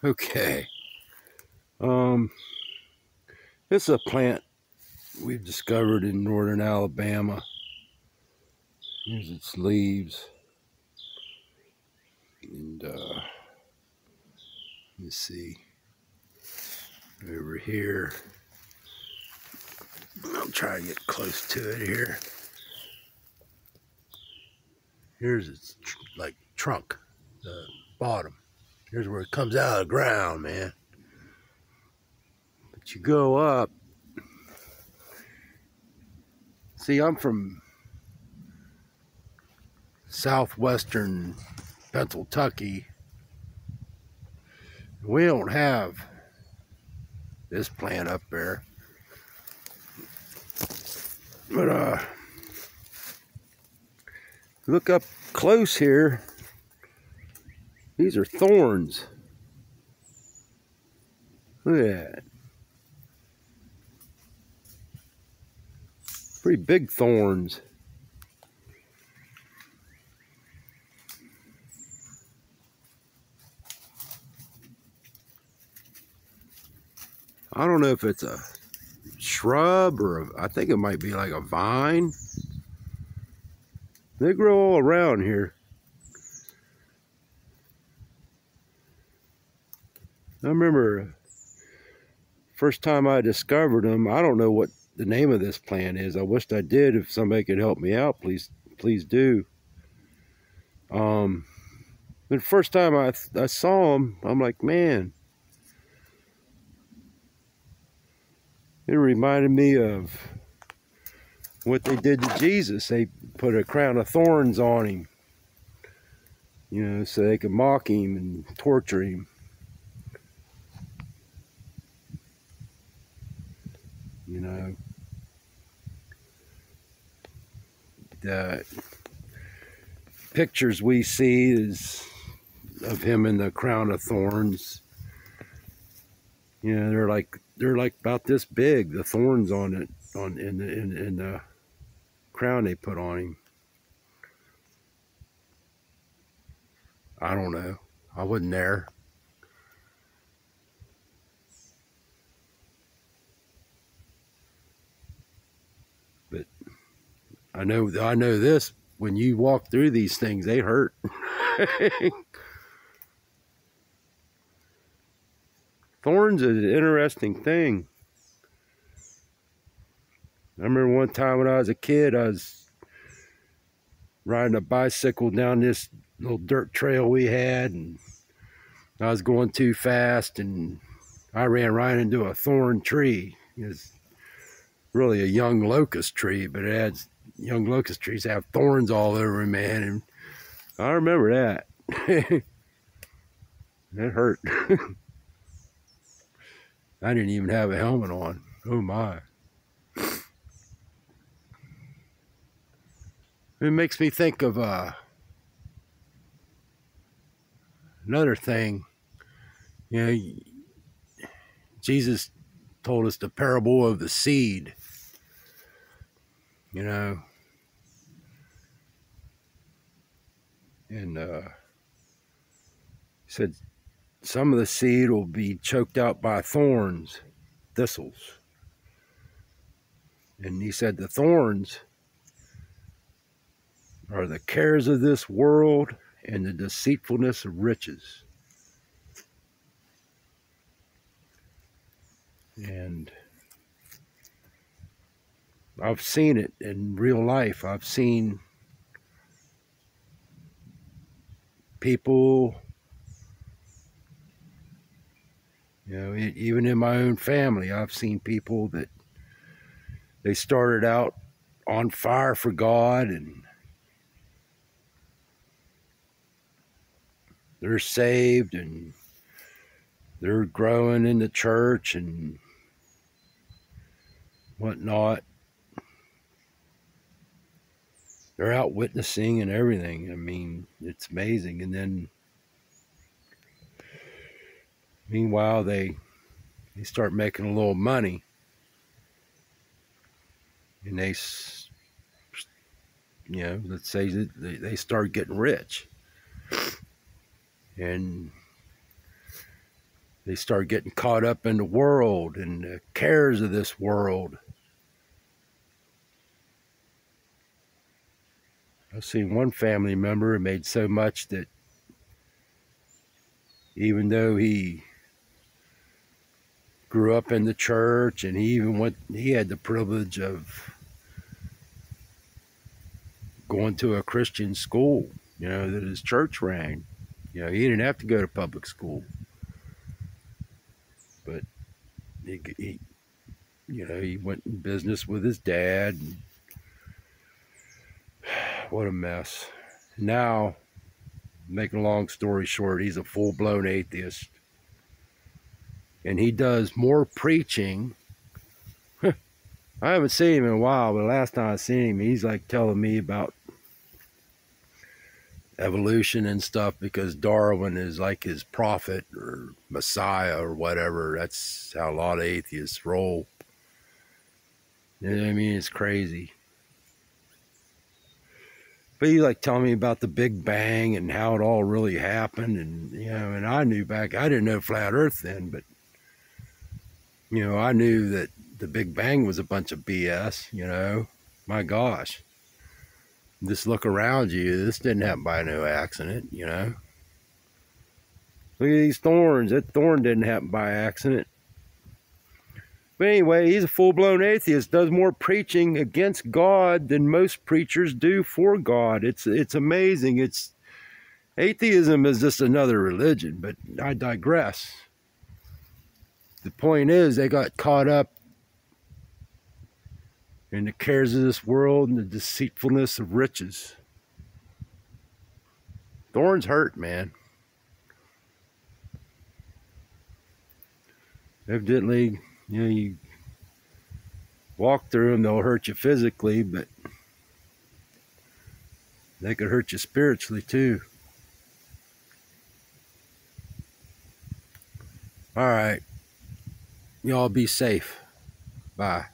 Okay. This is a plant we've discovered in northern Alabama. Here's its leaves. And let's see. Over here. I'll try to get close to it here. Here's its like trunk, the bottom. Here's where it comes out of the ground, man. But you go up. See, I'm from southwestern Pennsylvania. We don't have this plant up there. But look up close here. These are thorns. Look at that. Pretty big thorns. I don't know if it's a shrub or I think it might be like a vine. They grow all around here. I remember first time I discovered them. I don't know what the name of this plant is. I wished I did. If somebody could help me out, please do. The first time I saw them, I'm like, man, it reminded me of what they did to Jesus. They put a crown of thorns on him, you know, so they could mock him and torture him. You know, the pictures we see is of him in the crown of thorns. You know, they're like about this big. The thorns on it, in the crown they put on him. I don't know. I wasn't there. But I know this. When you walk through these things, they hurt. Thorns is an interesting thing. I remember one time when I was a kid, I was riding a bicycle down this little dirt trail we had, and I was going too fast, and I ran right into a thorn tree. It was really a young locust tree, but it had young locust trees have thorns all over them, man. And I remember that. That hurt. I didn't even have a helmet on. Oh my. It makes me think of another thing. You know, Jesus told us the parable of the seed. You know, and he said some of the seed will be choked out by thorns, thistles. And he said the thorns are the cares of this world and the deceitfulness of riches. And I've seen it in real life. I've seen people, you know, even in my own family, I've seen people that they started out on fire for God, and they're saved and they're growing in the church and whatnot. They're out witnessing and everything. I mean, it's amazing. And then, meanwhile, they start making a little money, and they, you know, let's say that they start getting rich, and They start getting caught up in the world and the cares of this world. I've seen one family member who made so much that even though he grew up in the church and he had the privilege of going to a Christian school, that his church ran. He didn't have to go to public school. But he went in business with his dad. And what a mess. Now, making a long story short, he's a full-blown atheist. And he does more preaching. I haven't seen him in a while, but the last time I seen him, he's like telling me about evolution and stuff, because Darwin is like his prophet or Messiah or whatever. That's how a lot of atheists roll. You know what I mean? It's crazy. But he like telling me about the Big Bang and how it all really happened. And, and I didn't know flat earth then, but, I knew that the Big Bang was a bunch of BS, my gosh. Just look around you. This didn't happen by no accident, Look at these thorns. That thorn didn't happen by accident. But anyway, he's a full-blown atheist, does more preaching against God than most preachers do for God. It's amazing. Atheism is just another religion, but I digress. The point is, they got caught up in the cares of this world and the deceitfulness of riches. Thorns hurt, man. Evidently, you walk through them, they'll hurt you physically, but they could hurt you spiritually too. All right. Y'all be safe. Bye.